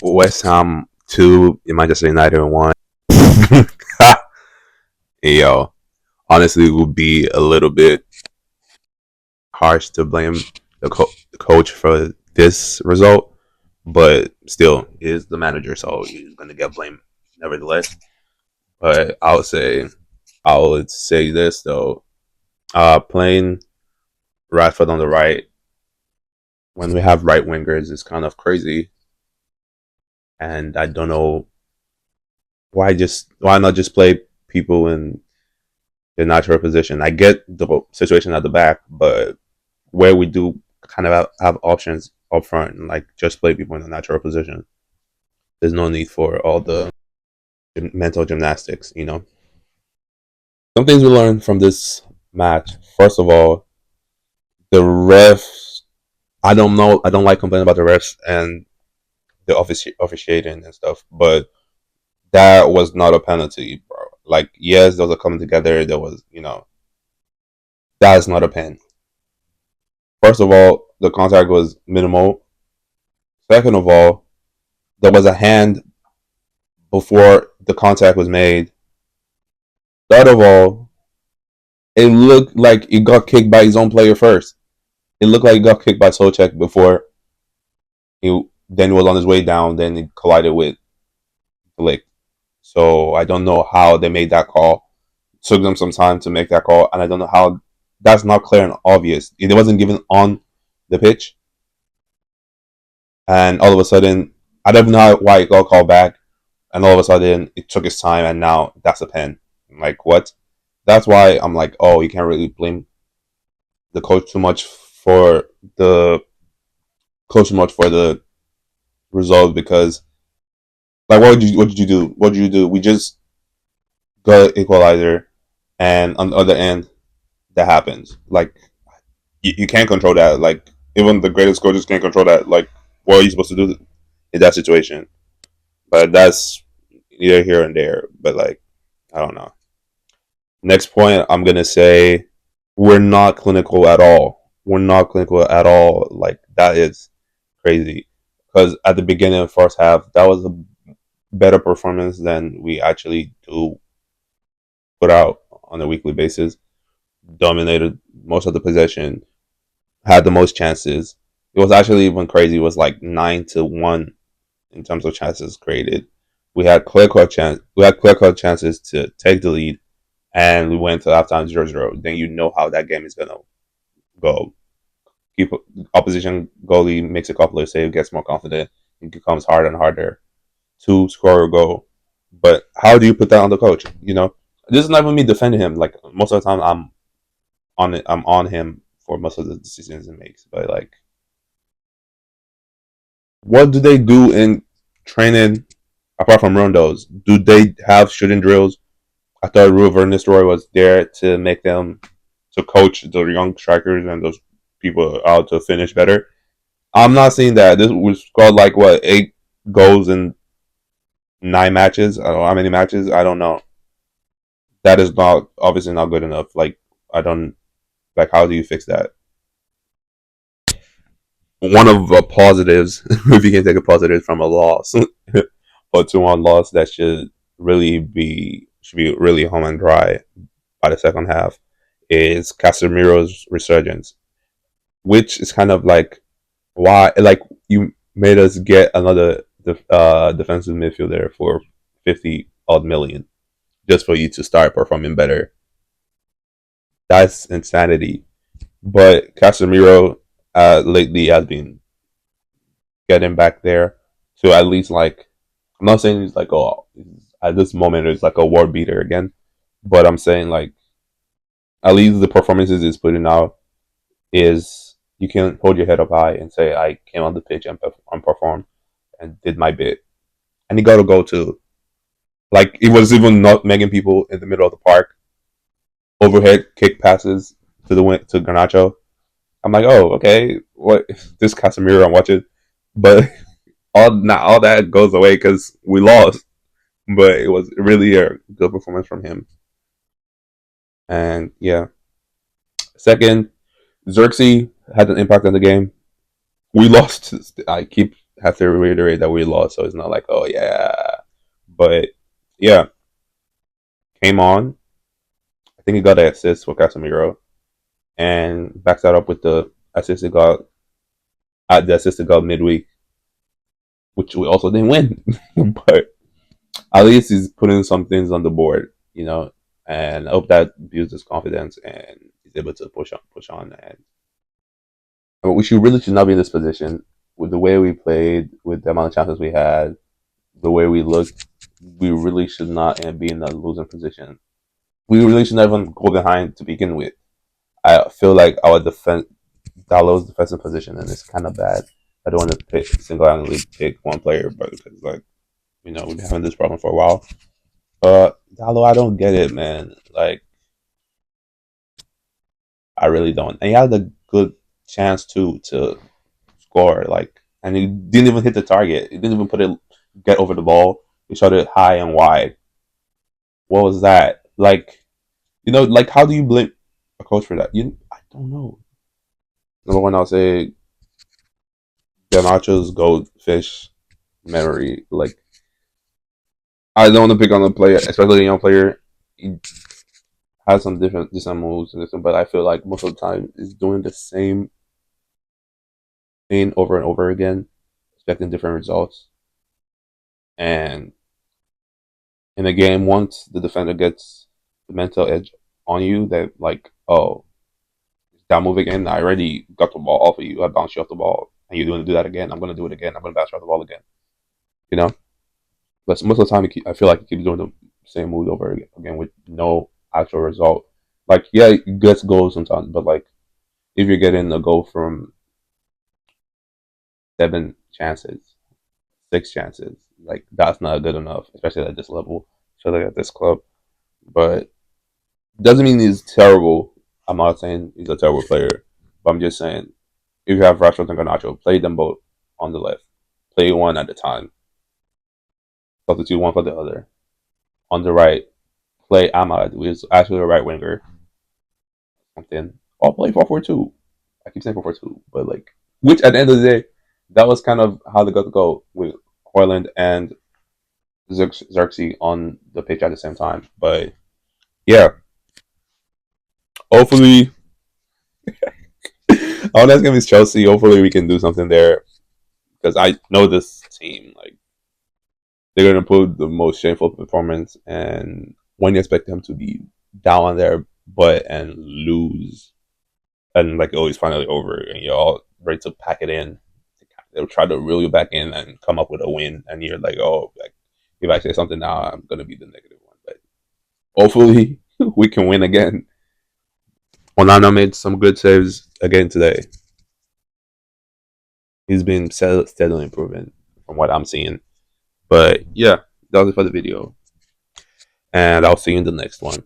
West Ham 2, Manchester United 1. Yo, honestly, it would be a little bit harsh to blame the coach for this result, but still, he is the manager, so he's going to get blamed nevertheless. But I would say this though, playing Radford on the right when we have right wingers is kind of crazy, and I don't know why not just play people in their natural position. I get the situation at the back, but where we do kind of have options up front, like just play people in the natural position. There's no need for all the mental gymnastics, you know. Some things we learned from this match. First of all, the refs. I don't know. I don't like complaining about the refs and the officiating and stuff, but that was not a penalty, bro. Like, yes, those are coming together. There was, that is not a pen. First of all, the contact was minimal. Second of all, there was a hand before the contact was made. Third of all, it looked like he got kicked by his own player first. It looked like he got kicked by Solchek before he then was on his way down. Then he collided with Flick. So I don't know how they made that call. It took them some time to make that call, and I don't know how that's not clear and obvious. It wasn't given on the pitch, and all of a sudden, I don't know why it got called back, and all of a sudden it took its time, and now that's a pen. I'm like, what? That's why I'm like, oh, you can't really blame the coach too much for the result because like what did you do? What did you do? We just got an equalizer, and on the other end, that happens. Like you can't control that. Like even the greatest coaches can't control that. Like what are you supposed to do in that situation? But that's either here and there. But like I don't know. Next point, I'm gonna say we're not clinical at all. We're not clinical at all. Like that is crazy. Because at the beginning of the first half, that was a better performance than we actually do put out on a weekly basis. Dominated most of the possession, had the most chances. It was actually even crazy. It was like 9-1 in terms of chances created. We had clear cut chances to take the lead, and we went to halftime 0-0. Then you know how that game is gonna go. Keep opposition goalie makes a couple of saves, gets more confident, it becomes harder and harder to score a goal. But how do you put that on the coach? This is not even me defending him. Like most of the time, I'm on him for most of the decisions he makes. But like, what do they do in training apart from rondos? Do they have shooting drills? I thought Ruben Nistelrooy was there to make them to coach the young strikers and those people out to finish better. I'm not seeing that. This was scored like what 8 goals in 9 matches. I don't know how many matches. I don't know. That is not obviously not good enough. Like I don't like. How do you fix that? One of the positives, if you can take a positive from a loss, or 2-1 loss, that should be really home and dry by the second half, is Casemiro's resurgence, which is kind of like why like you made us get another defensive midfielder for 50 odd million just for you to start performing better. That's insanity. But Casemiro lately has been getting back there to at least like I'm not saying he's like at this moment it's like a world beater again, but I'm saying like at least the performances he's putting out is you can hold your head up high and say I came on the pitch and performed and did my bit, and he got a goal too. Like it was even not making people in the middle of the park overhead kick passes to Garnacho. I'm like, oh, okay, what this Casemiro I'm watching, but all that goes away because we lost. But it was really a good performance from him. And yeah, second, Xerxes had an impact on the game. We lost. I keep have to reiterate that we lost, so it's not like, oh yeah. But yeah, came on. I think he got an assist for Casemiro, and backs that up with the assist he got at the assist he got midweek, which we also didn't win. But at least he's putting some things on the board, and I hope that builds his confidence and he's able to push on. And we should not be in this position with the way we played, with the amount of chances we had, the way we looked. We really should not be in a losing position. We really should not even go behind to begin with. I feel like our defense, Dalo's defensive position, and it's kind of bad. I don't want to single-handedly pick one player, but because we've been having this problem for a while. Dalo, I don't get it, man. Like, I really don't. And he had a good chance to score, and he didn't even hit the target. He didn't even get over the ball. He shot it high and wide. What was that? How do you blame a coach for that? I don't know. Number one, I'll say Garnacho's goldfish memory. I don't want to pick on a player, especially a young player. He has some different moves, but I feel like most of the time he's doing the same thing over and over again, expecting different results. And in a game, once the defender gets the mental edge on you, that oh, that move again. I already got the ball off of you. I bounced you off the ball, and you're going to do that again. I'm going to do it again. I'm going to bounce you off the ball again. You know. But most of the time, I feel like he keeps doing the same moves over again with no actual result. Yeah, he gets goals sometimes, but if you're getting a goal from 7 chances, 6 chances, that's not good enough, especially at this level, especially at this club. But doesn't mean he's terrible. I'm not saying he's a terrible player, but I'm just saying if you have Rashford and Garnacho, play them both on the left. Play one at a time. Substitute one for the other. On the right, play Ahmad, who is actually a right winger. Something. Or play 4-4-2. I keep saying 4-4-2, but which at the end of the day, that was kind of how they got to go with Højlund and Xerxes on the pitch at the same time. But yeah, hopefully, our next game is Chelsea. Hopefully, we can do something there because I know this team they're gonna put the most shameful performance, and when you expect them to be down on their butt and lose, and oh, it's finally over, and you're all ready to pack it in, they'll try to reel you back in and come up with a win, and you're oh, if I say something now, I'm gonna be the negative one. But hopefully, we can win again. Onana made some good saves again today. He's been steadily improving from what I'm seeing. But yeah, that was it for the video. And I'll see you in the next one.